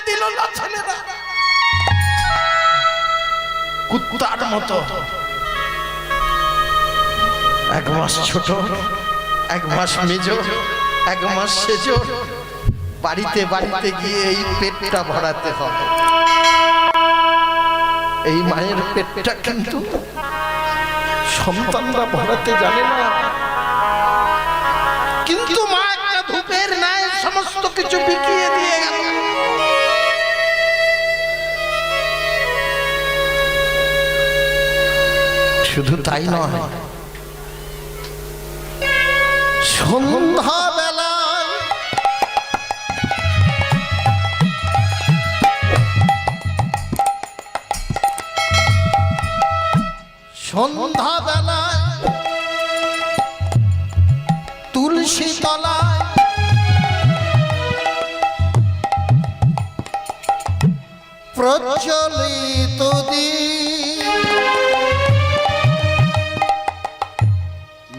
দিল না ছেলেরা, কুত্তার মতো। 1 মাস ছোট, 1 মাস মেজ, 1 মাস সেজ, বাড়িতে বাড়িতে গিয়ে এই পেটটা ভরাতে হবে। এই মায়ের পেটটা কিন্তু সন্তানরা ভরাতে জানে না, কিন্তু মা একটা ধূপের ন্যায় সমস্ত কিছু বিকিয়ে দিয়ে গেল। শুধু তাই নয়, সন্ধ্যা বেলায় তুলসী তলায় প্রজ্বলিত দীপ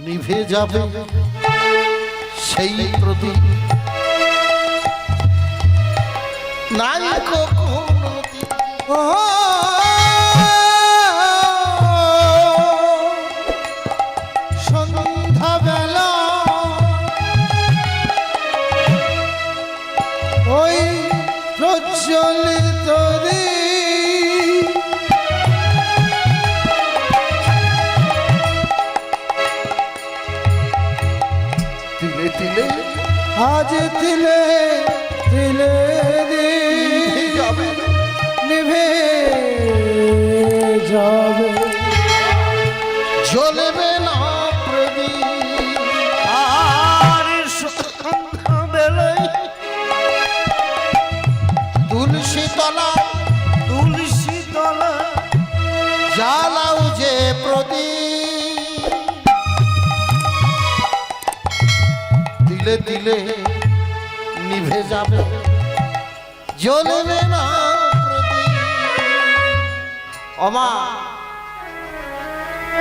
নিভে যাবে সেই প্রদীপ, নাই কখনো সন্ধ্যাবেলা ওই প্রজ্বলিত দীপ তিলে তিলে, আজ তিলে তিলে যাবে, নিভে যাবে, জ্বলবে না প্রদীপ। আর সন্ধ্যাবেলায় তুলসী তলা জ্বালাও যে প্রদীপ, তিলে তিলে নিভে যাবে, জ্বলবে না প্রদীপ। ওমা,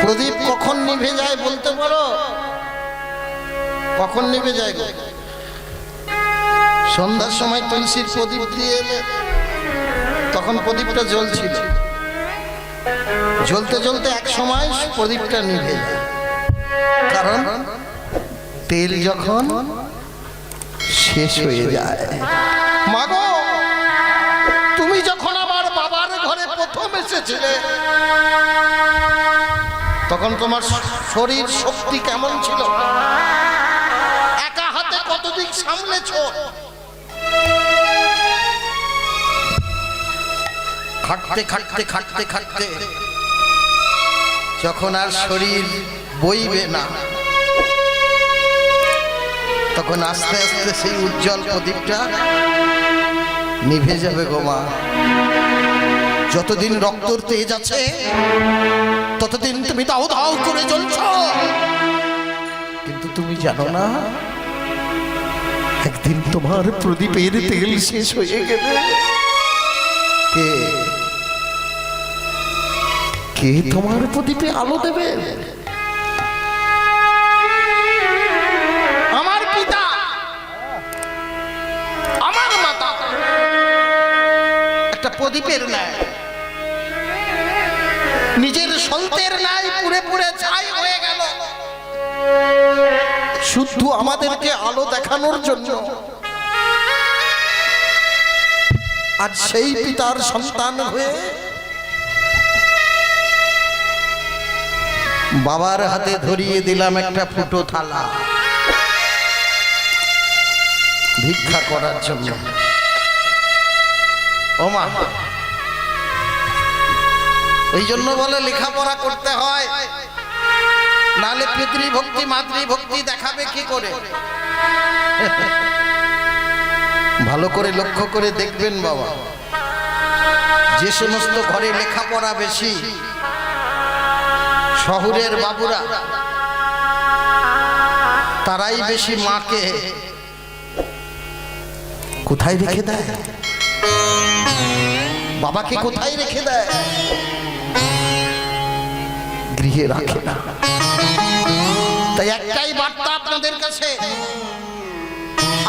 প্রদীপ কখন নিভে যায় বলতে পারো? কখন নিভে যায় গো? সন্ধ্যার সময় তুলসীর প্রদীপ দিয়ে এলে তখন প্রদীপটা জ্বলছিল, জ্বলতে জ্বলতে এক সময় প্রদীপটা নিভে যায়। কারণ তেল যখন শেষ হয়ে যায়। মাগো, তুমি যখন আমার বাবার ঘরে প্রথম এসেছিলে তখন তোমার শরীর শক্তি কেমন ছিল? একা হাতে কতদিন সামলেছো? খাটতে খাটতে খাটতে খাটতে যখন আর শরীর বইবে না তখন আস্তে আস্তে সেই উজ্জ্বল প্রদীপটা নিভে যাবে গো মা। যতদিন রক্তর তেজ আছে ততদিন তুমি দাও দাও করে জ্বলছ, কিন্তু তুমি জানো না একদিন তোমার প্রদীপের তেল শেষ হয়ে গেলে কে কে তোমার প্রদীপে আলো দেবে? আমার পিতা, আমার মাতা একটা প্রদীপের ন্যায়, নিজের সন্তের ন্যায় পুড়ে পুড়ে ছাই হয়ে গেল শুধু আমাদেরকে আলো দেখানোর জন্য। আজ সেই পিতার সন্তান হয়ে বাবার হাতে ধরিয়ে দিলাম একটা ফুটো থালা ভিক্ষা করার জন্য। ও মা, এই জন্য বলে লেখাপড়া করতে হয়, নালে পিতৃভক্তি মাতৃভক্তি দেখাবে কি করে? ভালো করে লক্ষ্য করে দেখবেন বাবা, যে সমস্ত ঘরে লেখাপড়া বেশি, শহরের বাবুরা তারাই বেশি মাকে কোথায় রেখে দেয়, বাবাকে কোথায় রেখে দেয়? গৃহে রাখে না। তাই একটাই বার্তা আপনাদের কাছে,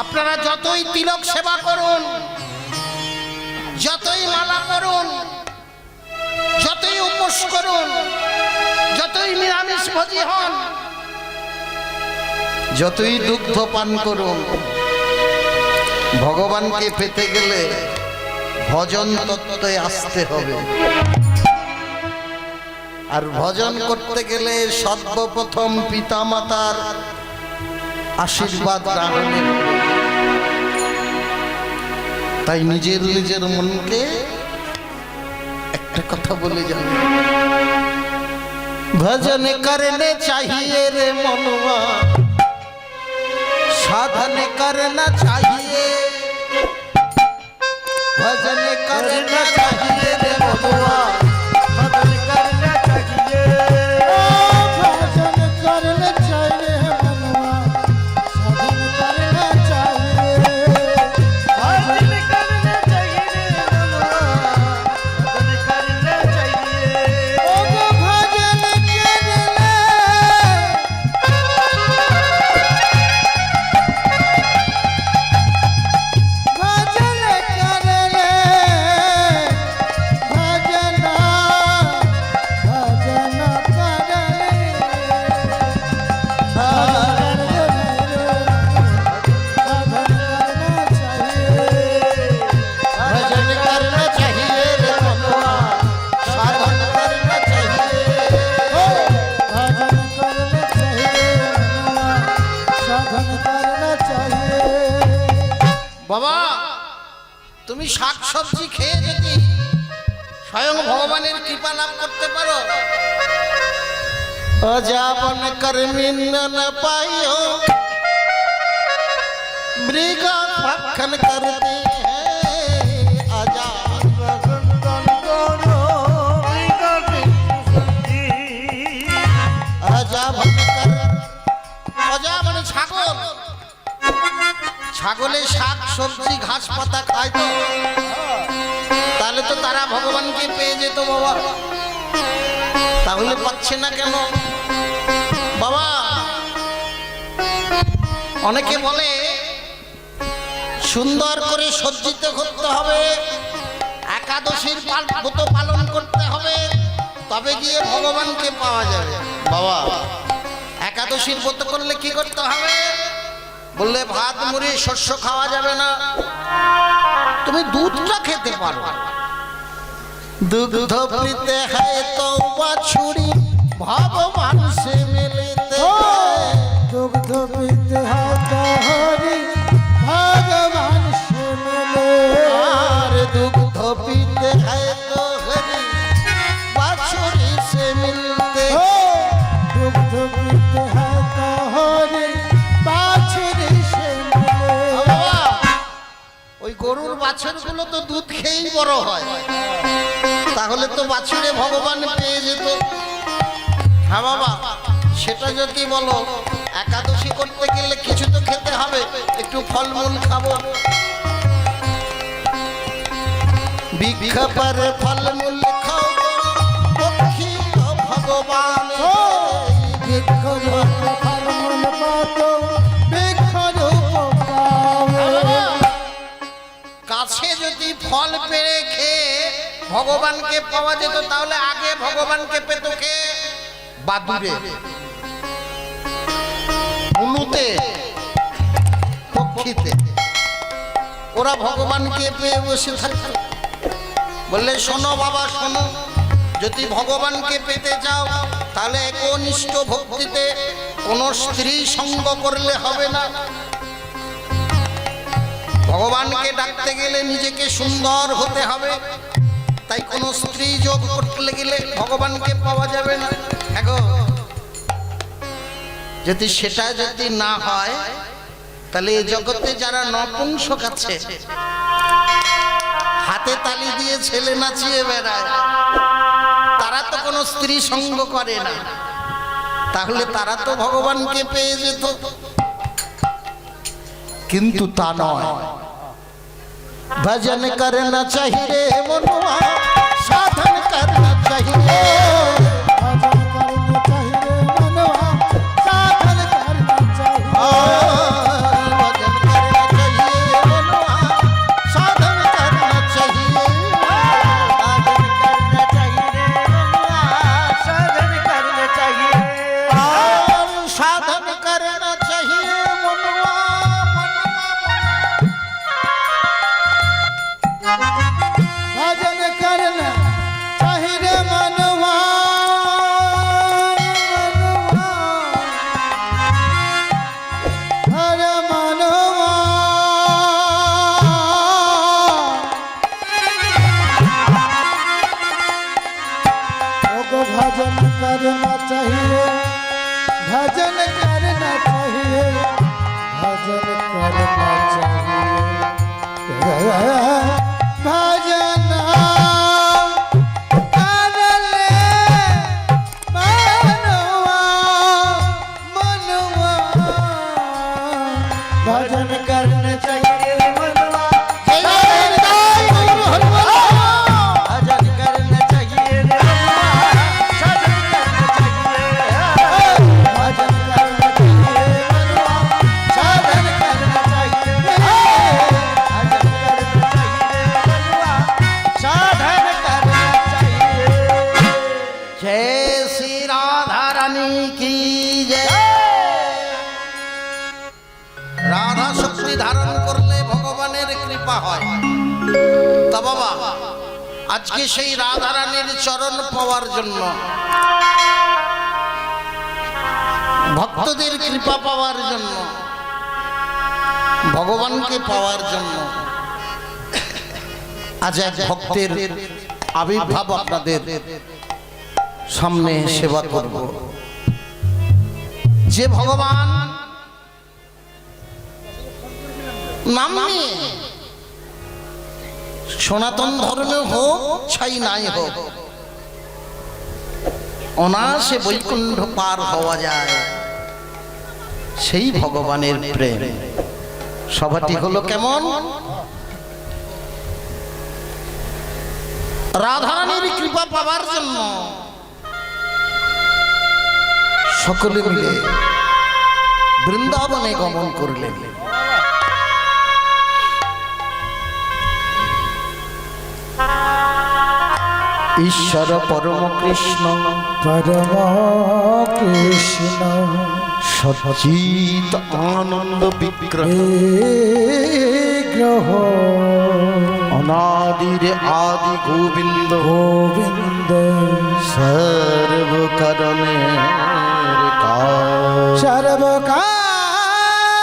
আপনারা যতই তিলক সেবা করুন যতই মালা করুন, যতই উপোস করুন, যতই নিরামিষ ভোজী হন, যতই দুগ্ধ পান করুন, ভগবানকে পেতে গেলে ভজন তত্ত্বে আসতে হবে। আর ভজন করতে গেলে সর্বপ্রথম পিতামাতার আশীর্বাদ গ্রহণ। তাই নিজের নিজের মনকে একটা কথা বলে যান, ভজন করনে चाहिए रे मनुआ, साधन करना चाहिए, भजन करना चाहिए रे मनुआ, भजन करना चाहिए, भजन करना चाहिए मनुआ, साधन करना चाहिए, भजन करना चाहिए रे मनुआ, भजन करना चाहिए, ओ भजन करना, भजन करना, বাবা তুমি শাক সবজি খেয়ে যদি স্বয়ং ভগবানের কৃপা লাভ করতে পারো, अजावन कर्मिन न पायो मृग भक्षण करते हैं, अजावन ছাগল, ছাগলে শাক সবজি ঘাস পাতা খায় তো, তাহলে তো তারা ভগবানকে পেয়ে যেত বাবা। তাহলে পাচ্ছে না কেন বাবা? অনেকে বলে সুন্দর করে সজ্জিত করতে হবে, একাদশীর ব্রত পালন করতে হবে, তবে গিয়ে ভগবানকে পাওয়া যাবে। বাবা একাদশীর ব্রত করলে কি করতে হবে? বললে ভাত মুড়ি শস্য খাওয়া যাবে না, তুমি দুধটা খেতে পারো। দুগ্ধ পিতে হয় তো বাছুরি ভগবান সে মিলতে, दुग्ध पीते हैं तो हरि भगवान से मिले, আর দুগ্ধ পিতে হয় তো হরি বাছুরি সে মিলতে। दुग्ध पीते हैं तो हरि बाछड़ी से मिले। বাবা, ওই গরুর বাছুরগুলো তো দুধ খেয়েই বড় হয়, তাহলে তো বাছুরে ভগবান পেয়ে যেত। হ্যাঁ বাবা, সেটা যদি বলো একাদশী করতে গেলে কিছু তো খেতে হবে, একটু ফলমূল খাবো। বৃক্ষ पर ফলমূল খাও পক্ষী ভগবান, भिक्ख रूप फलमूल पातो भिक्ख रूप पावे। কাছে যদি ফল পেড়ে খেয়ে ভগবানকে পাওয়া যেত, তাহলে আগে ভগবানকে পেত কে? বাদুরে, উলুতে, পক্ষীতে, ওরা ভগবানকে পেয়ে বসে থাকত। বললে শোনো বাবা শোনো, যদি ভগবানকে পেতে চাও তাহলে একনিষ্ঠ ভক্তিতে কোনো স্ত্রী সঙ্গ করলে হবে না। ভগবানকে ডাকতে গেলে নিজেকে সুন্দর হতে হবে, তাই কোনো স্ত্রী যোগ করতে গেলে ভগবানকে পাওয়া যাবে না। দেখো যদি সেটা যদি না হয়, তাহলে এই জগতে যারা নপুংসক আছে, হাতে তালি দিয়ে ছেলে নাচিয়ে বেড়ায়, তারা তো কোনো স্ত্রী সঙ্গ করে না, তাহলে তারা তো ভগবানকে পেয়ে যেত। কিন্তু তা নয়, भजन करना चाहिए मनुआ, साधन करना चाहिए, भजन करना चाहिए मनवा, साधन करना चाहिए, भजन करना चाहिए मनुआ, साधन करना चाहिए, भजन करना चाहिए भजन करना चाहिए भजन कर ले मनवा मनवा भजन करना चाहिए मनवा भजन करना चाहिए रे भजन करना चाहिए मनवा साधन करना चाहिए भजन करना चाहिए साधन करना चाहिए। जय श्री राधा रानी की जय। রাধা শক্তি ধারণ করলে ভগবানের কৃপা হয়। তা বাবা আজকে সেই রাধা রানীর চরণ পাওয়ার জন্য ভক্তদের কৃপা পাওয়ার জন্য ভগবানকে পাওয়ার জন্য আজ এক ভক্তের আবির্ভাব আপনাদের সামনে সেবা করব। যে ভগবান নাম নিয়ে সনাতন ধর্মে হোক ছাই নাই হোক অনায়াসে বৈকুণ্ঠ পার হওয়া যায়, সেই ভগবানের প্রেম। সভাটি হলো কেমন? রাধারানীর কৃপা পাওয়ার জন্য সকলে মিলে বৃন্দাবনে গমন করলেন। ঈশ্বর পরম কৃষ্ণ परम कृष्ण সচিত আনন্দ বিগ্রহ ग्रह অনাদির আদি গোবিন্দ गोविंद সর্বকারণে सर्व कारणे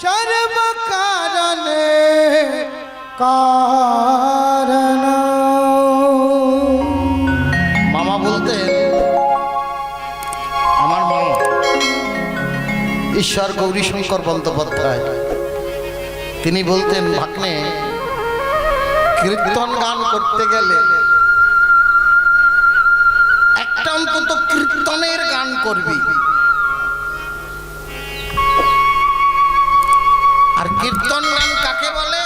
सर्व कारणे कारण মামা বলতেন, আমার মামা ঈশ্বর গৌরীশঙ্কর বন্দ্যোপাধ্যায়, তিনি বলতেন, ভাগ্নে কীর্তন গান করতে গেলে একটা অন্তত কীর্তনের গান করবি। আর কীর্তন গান কাকে বলে?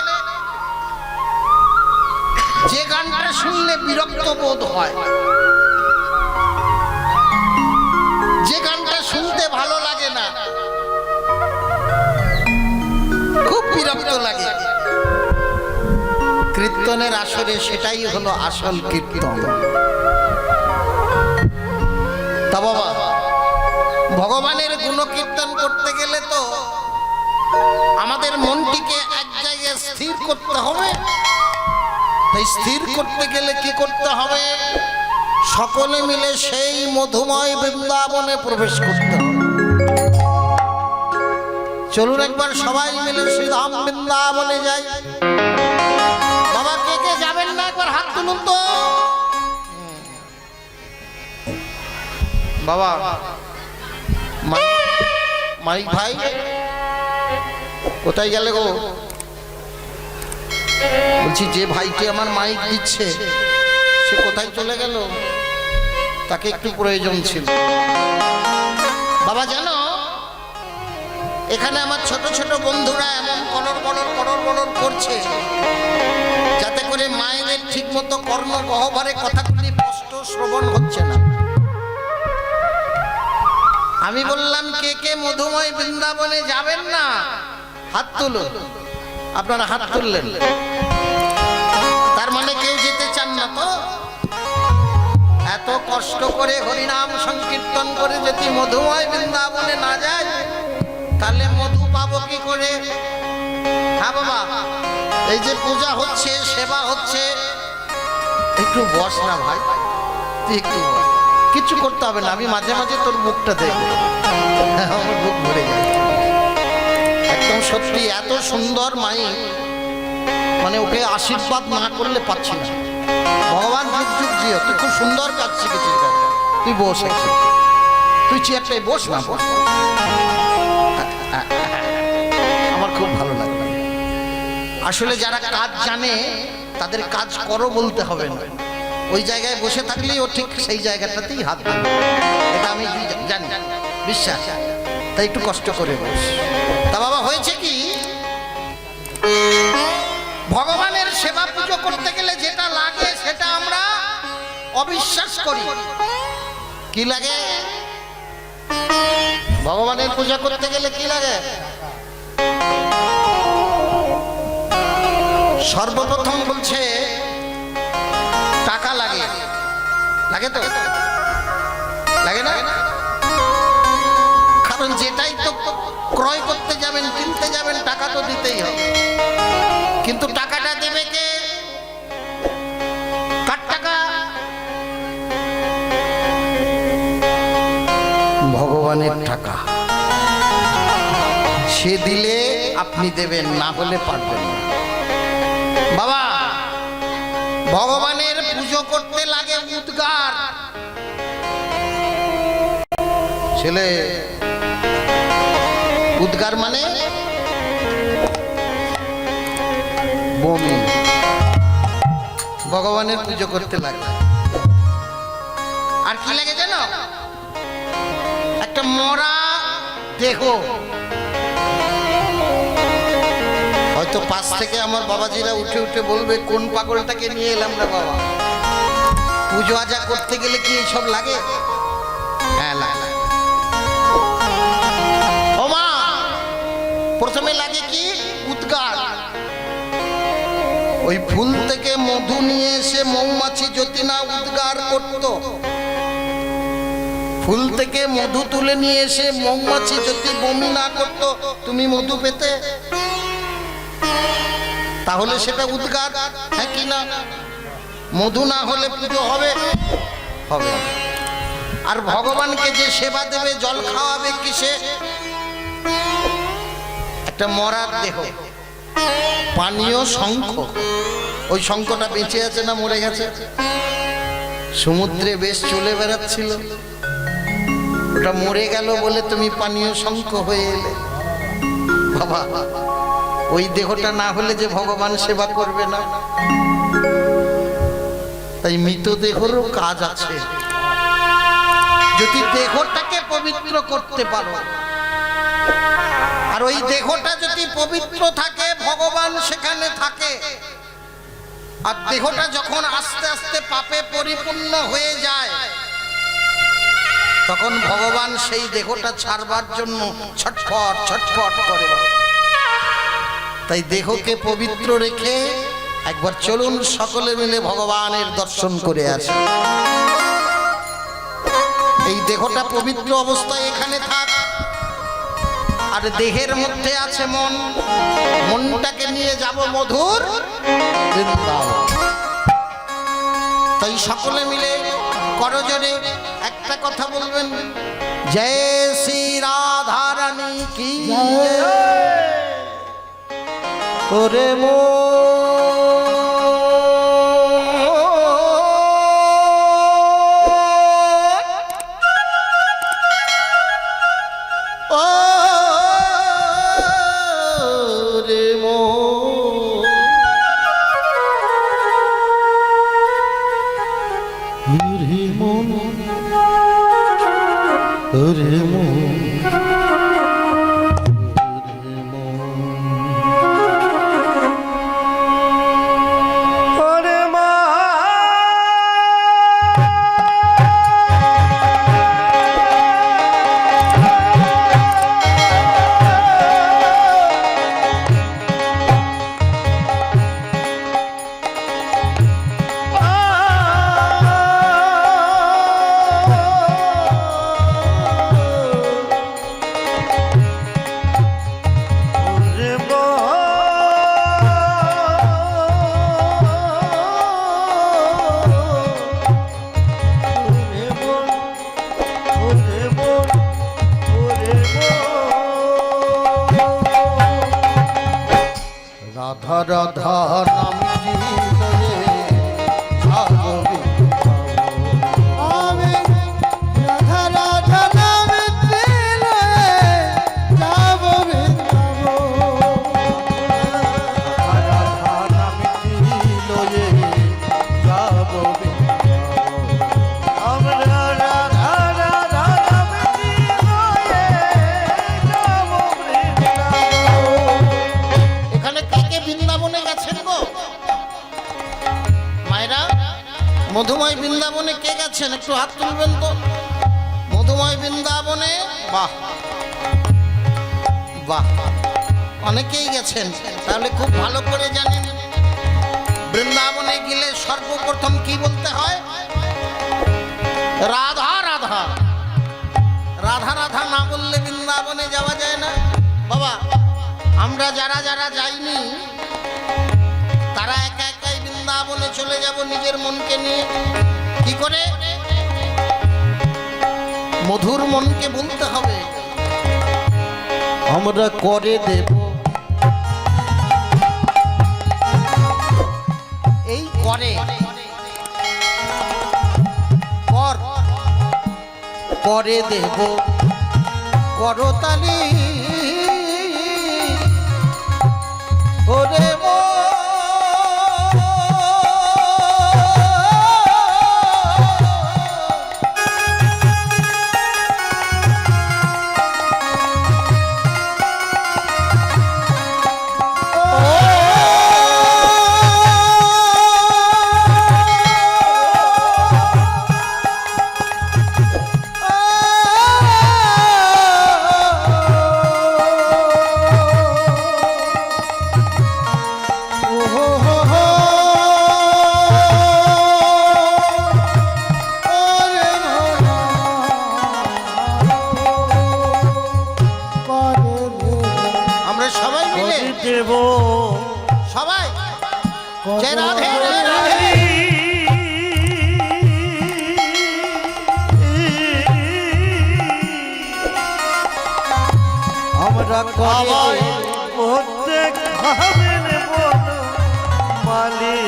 যে গানটা শুনলে বিরক্ত বোধ হয়, যে গানটা শুনতে ভালো লাগে না, খুব বিরক্ত লাগে, কীর্তনের আসরে সেটাই হলো আসল কীর্তন। তা বাবা, ভগবানের গুণকীর্তন করতে গেলে তো আমাদের মনটিকে এক জায়গায় স্থির করতে হবে। তাই স্থির করতে গেলে কি করতে হবে? সকলে মিলে সেই মধুময় বৃন্দাবনে প্রবেশ করতে হবে। চলুন একবার সবাই মিলে শ্রীধাম বৃন্দাবনে যাই। বাবা কে কে যাবেন না একবার হাত তুলুন তো। বাবা মাইক ভাই কোথায় গেলে গো? বলছি যে ভাইটি আমার মাইক দিচ্ছে সে কোথায় চলে গেল? তাকে একটু প্রয়োজন ছিল। বাবা জানো, এখানে আমার ছোট ছোট বন্ধুরা এমন কলর কলর কলর কলর করছে যাতে করে মায়েদের ঠিক মতো কর্ণ গহ্বরে কথাগুলি স্পষ্ট শ্রবণ হচ্ছে না। আমি বললাম কে কে মধুময় বৃন্দাবনে যাবেন না হাত তুলুন। আপনারা হাত তুললেন, তার মানে কেউ যেতে চান না তো? এত কষ্ট করে হরিনাম সংকীর্তন করে যদি মধুময় বৃন্দাবনে না যায় তাহলে মধু পাবো কি করে? হ্যাঁ বাবা, এই যে পূজা হচ্ছে, সেবা হচ্ছে, একটু বস না ভাই, তুই একটু বস। কিছু করতে হবে না, আমি মাঝে মাঝে তোর মুখটা দেখবো, আমার বুক ভরে যায়। একদম সত্যি, এত সুন্দর মাইক, মানে ওকে আশীর্বাদ না করলে পাচ্ছি না। ভগবান যুগ যুগ জিও, তুই খুব সুন্দর কাজ শিখেছিস, তুই বস একটু। তুই চেয়ারটায় বস না, বস। আমার খুব ভালো লাগে। আসলে যারা কাজ জানে তাদের কাজ করো বলতে হবে না, ওই জায়গায় বসে থাকলেই ও ঠিক সেই জায়গাটাতেই হাত দেবে, এটা আমি জানি, বিশ্বাস। তাই একটু কষ্ট করে বস। তা বাবা, হয়েছে কি, ভগবানের সেবা পুজো করতে গেলে যেটা লাগে সেটা আমরা অবিশ্বাস করি। কি লাগে? ভগবানের পূজা করতে গেলে কি লাগে? সর্বপ্রথম বলছে টাকা লাগে। লাগে তো? লাগে না? কারণ যেটাই তো ক্রয় করতে যাবেন, কিনতে যাবেন, টাকা তো দিতেই হবে। কিন্তু টাকাটা দেবে কে? কার টাকা? ভগবানের টাকা। সে দিলে আপনি দেবেন, না হলে পারবেন না। বাবা, ভগবানের পুজো করতে লাগে উদ্গার। ছেলে, উদ্গার মানে বমি। ভগবানের পুজো করতে লাগে। আর কি লাগে জানো? একটা মরা দেহ। হয়তো পাশ থেকে আমার বাবাজিরা উঠে উঠে বলবে, কোন পাগলটাকে নিয়ে এলাম না বাবা, পুজো আজা করতে গেলে কি এইসব লাগে? হ্যাঁ লাগে। ও মা, প্রথমে লাগে কি? উদ্গার। ওই ফুল থেকে মধু নিয়ে এসে মৌমাছি যদি না উদ্গার করত, ফুল থেকে মধু তুলে নিয়ে এসে মৌমাছি যদি বমি না করত, তুমি মধু পেতে? তাহলে সেটা উদ্গার, হ্যাঁ কি না? মধু না হলে পুজো হবে? হবে। আর ভগবানকে যে সেবা দেবে, জল খাওয়াবে কিসে? একটা মরার দেহ, পানীয় শঙ্খ। ওই শঙ্খটা বেঁচে আছে না মরে গেছে? সমুদ্রে বেশ চলে বেড়াচ্ছিল, ওটা মরে গেল বলে তুমি পানীয় শঙ্খ হয়ে এলে। বাবা, ওই দেহটা না হলে যে ভগবান সেবা করবে না। তাই মৃতদেহেরও কাজ আছে। যদি দেহটাকে পবিত্র করতে পারো, আর ওই দেহটা যদি পবিত্র থাকে, ভগবান সেখানে থাকে। আর দেহটা যখন আস্তে আস্তে পাপে পরিপূর্ণ হয়ে যায়, তখন ভগবান সেই দেহটা ছাড়বার জন্য ছটফট ছটফট করে। তাই দেহকে পবিত্র রেখে একবার চলুন সকলে মিলে ভগবানের দর্শন করে আসি। এই দেহটা পবিত্র অবস্থায় এখানে থাক। আর দেহের মধ্যে আছে মন, মনটাকে নিয়ে যাব মধুর বৃন্দাবন। তাই সকলে মিলে করজোরে একটা কথা বলবেন, জয় শ্রী রাধা রানী কি ওরে মো। রাধা রাধা নাম জিয়ে আমি রাধা রাধা নাম মধুময় বৃন্দাবনে কে গেছেন একটু হাত তুলবেন তো। মধুময় বৃন্দাবনে বাহ বাহ, অনেকেই গেছেন, তাহলে খুব ভালো করে জানেন বৃন্দাবনে গেলে সর্বপ্রথম কি বলতে হয়? রাধা রাধা। রাধা রাধা না বললে বৃন্দাবনে যাওয়া যায় না। বাবা, আমরা যারা যারা যাইনি তারা একা একাই বৃন্দাবনে চলে যাব নিজের মনকে নিয়ে। কি করে? মধুর মনকে বলতে হবে আমরা করে দেব। এই করে কর করে দেব করতালি ওরে মো দেব সবাই জয় রাধে জয় রাধে। আমরা সবাই মধ্যে খাবেন বল মালি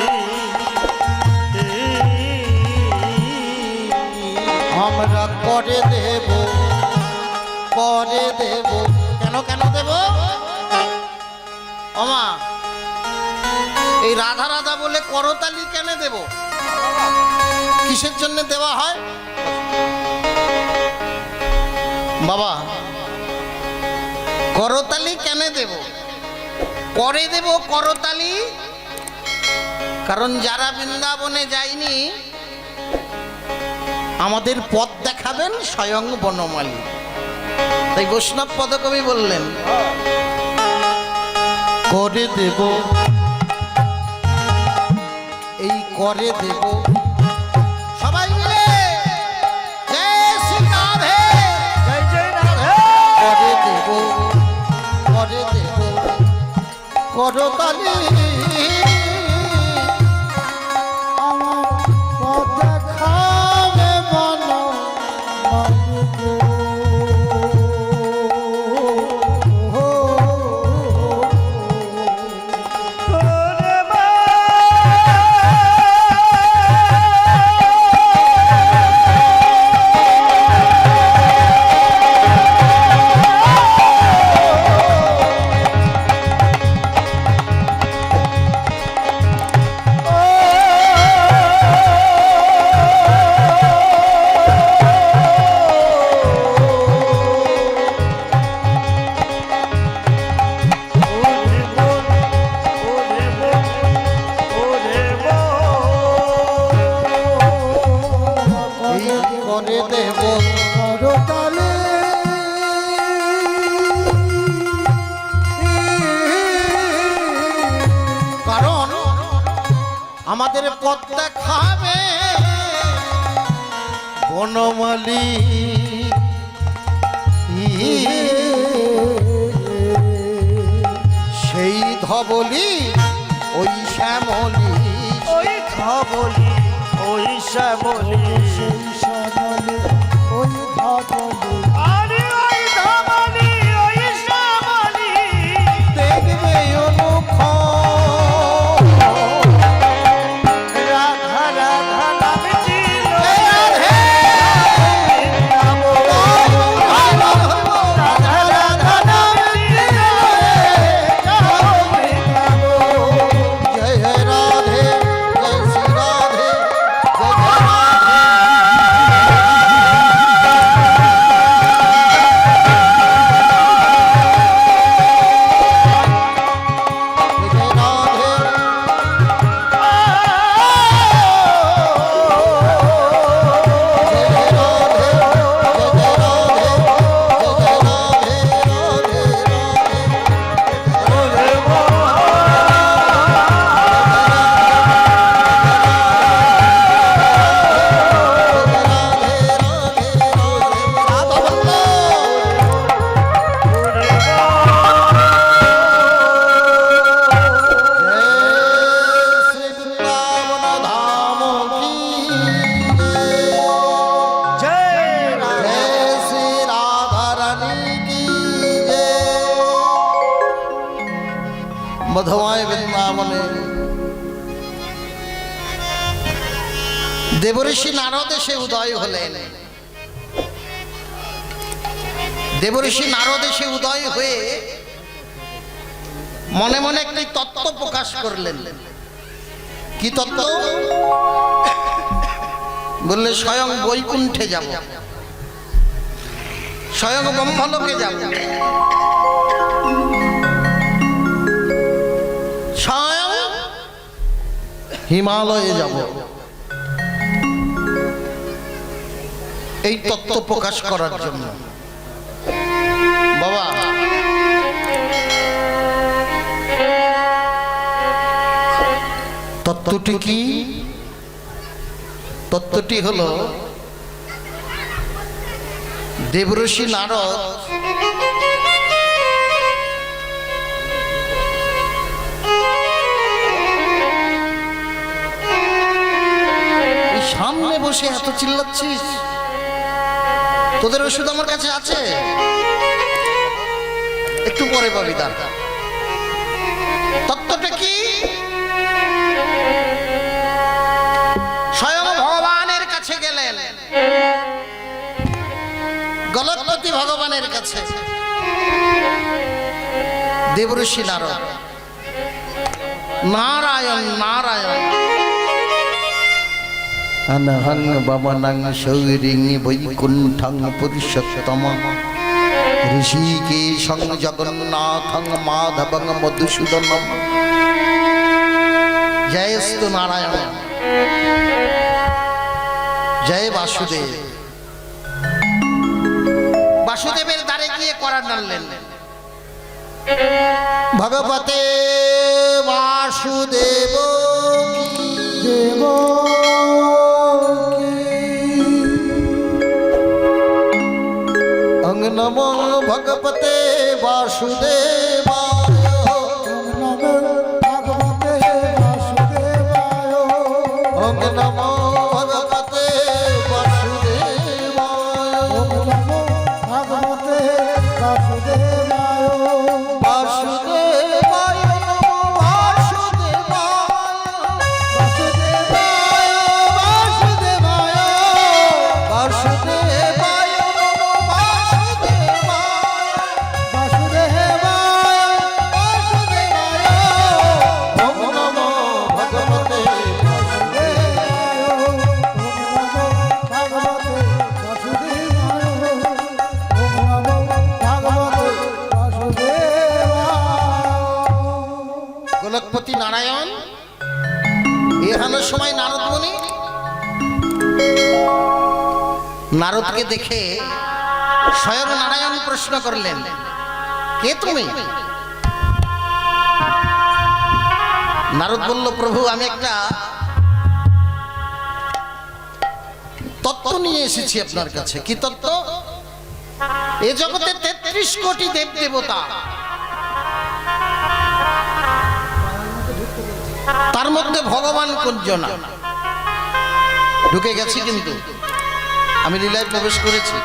আমরা করে দেব করে দেব। কেন কেন দেব? ওমা, এই রাধা রাধা বলে করতালি কেন দেব? কিসের জন্য দেওয়া হয় বাবা? করতালি কেন দেব? করে দেব করতালি, কারণ যারা বৃন্দাবনে যায়নি আমাদের পথ দেখাবেন স্বয়ং বনমালী। তাই বৈষ্ণব পদকবি বললেন করে দেব, এই করে দেব। সবাই মিলে জয় শ্রী রাধে জয় জয় রাধে। করে দেব করে দেব করতালি আমার পথে খাবে বন করে দেব করতালি কারণ আমাদের পথ দেখাবে বনমালী। সেই ধবলি ওই শ্যামলি, ওই ধবলি ওই শ্যামলি সেই শ্যামলি ওই ধবলি আরে ওই ধবলি ওই শ্যামলি দেখবে অনুখ রাধা রাধা নাম ছিল রাধা রাধা নাম ছিল জয় হে রাধে জয় শ্রী রাধে জয় জয় রাধে। মধুময় বৃন্দাবনে দেবঋষি নারদ এসে উদয় হলেন। দেবঋষি নারদ এসে উদয় হয়ে মনে মনে একটি তত্ত্ব প্রকাশ করলেন। কি তত্ত্ব? বললে স্বয়ং বৈকুণ্ঠে যাব, স্বয়ং ব্রহ্মলোকে যাব, স্বয়ং হিমালয়ে যাব। এই তত্ত্ব প্রকাশ করার জন্য বাবা তত্ত্বটি কি? তত্ত্বটি হলো দেবঋষি নারদ সামনে বসে এত চিল্লাচ্ছিস, তোদের ওষুধ আমার কাছে আছে, একটু পরে পাবি। তার তত্ত্বটা কি? স্বয়ং ভগবানের কাছে গেলেন, গলৎপতি ভগবানের কাছে দেবঋষি নারদ। নারায়ণ নারায়ণ অনহং বমনং শৌরিং বৈকুণ্ঠং পুরুষোত্তম ঋষিকেশং জগন্নাথং মাধবং মধুসূদনম। জয়স্তু নারায়ণ, জয় বাসুদেব। বাসুদেবের দ্বারে গিয়ে করা নাড়লেন, ভগবতে বাসুদেব দেব অং নমো ভগবতে বাসুদেবায়, অং নমো ভগবতে বাসুদেবায়, বাসুদেবায় গোলকপতি নারায়ণ। এখানে সময় নারদ মুনি নারদকে দেখে স্বয়ং নারায়ণ প্রশ্ন করলেন, কে তুমি? নারদ বলল, প্রভু আমি একটা তত্ত্ব নিয়ে এসেছি আপনার কাছে। কি তত্ত্ব? এ জগতে ৩৩ কোটি দেব দেবতা, তার মধ্যে ভগবান কোনজনা? ঢুকে গেছি, কিন্তু আমি লীলায় প্রবেশ করেছি,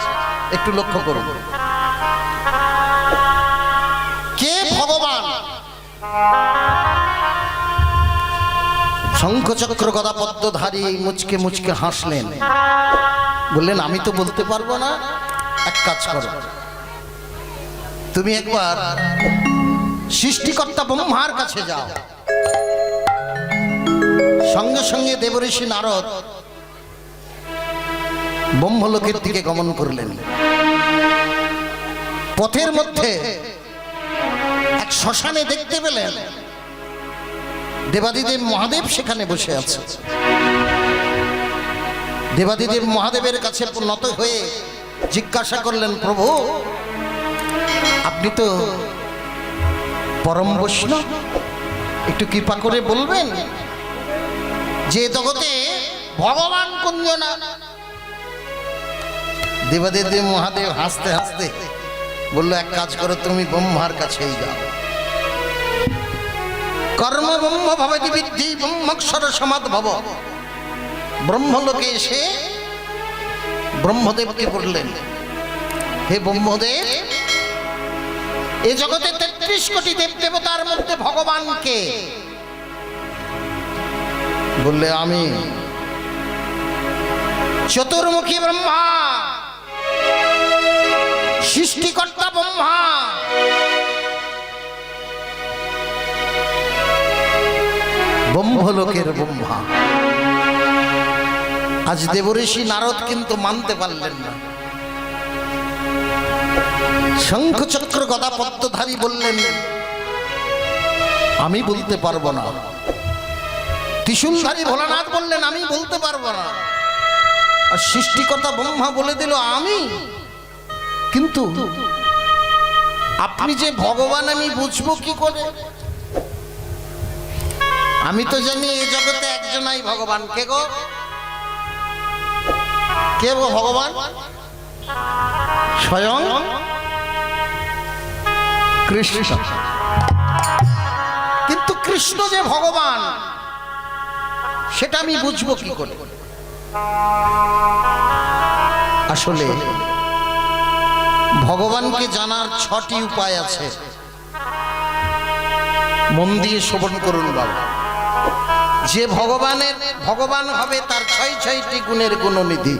একটু লক্ষ্য করুন। কে ভগবান? শঙ্খচক্র গদা পদ্মধারী মুচকে মুচকে হাসলেন, বললেন আমি তো বলতে পারবো না, এক কাজ করো, তুমি একবার সৃষ্টিকর্তা ব্রহ্মার কাছে যাও। সঙ্গে সঙ্গে দেবঋষি নারদ ব্রহ্মলোকের দিকে গমন করলেন। পথের মধ্যে এক শ্মশানে দেখতে পেলেন দেবাদিদেব মহাদেব সেখানে বসে আছে। দেবাদিদেব মহাদেবের কাছে নত হয়ে জিজ্ঞাসা করলেন, প্রভু আপনি তো পরম বৈষ্ণব, একটু কৃপা করে বলবেন যে জগতে ভগবান কোনজনা? দেবাদিদেব মহাদেব হাসতে হাসতে বলল, এক কাজ করো, তুমি ব্রহ্মার কাছেই যাও। কর্ম ব্রহ্ম ভবতি বিদ্ধি ব্রহ্মক্ষর সমাদ্ভব। ব্রহ্মলোকে এসে ব্রহ্মদেবকে বললেন, হে ব্রহ্মদেব, এ জগতে তেত্রিশ কোটি দেব দেবতার মধ্যে ভগবানকে? বললে আমি। চতুর্মুখী ব্রহ্মা, সৃষ্টিকর্তা ব্রহ্মা, ব্রহ্মলোকের ব্রহ্মা। আজ দেবঋষি নারদ কিন্তু মানতে পারলেন না। শঙ্খ চক্র গদা পদ্মধারী বললেন আমি বলতে পারবো না। ত্রিশূলধারী ভোলানাথ বললেন আমি বলতে পারবো না। আর সৃষ্টিকর্তা ব্রহ্মা বলে দিল আমি। কিন্তু আপনি যে ভগবান আমি বুঝবো কি করে? আমি তো জানি এই জগতে একজনই ভগবান। কে গো? কে গো ভগবান? স্বয়ং কৃষ্ণ। কিন্তু কৃষ্ণ যে ভগবান সেটা আমি বুঝবো কি করে? আসলে ভগবানকে জানার 6টি উপায় আছে। মন দিয়ে শ্রবণ করুন বাবা। যে ভগবান হবে তার 6টি গুণের গুণনিধি।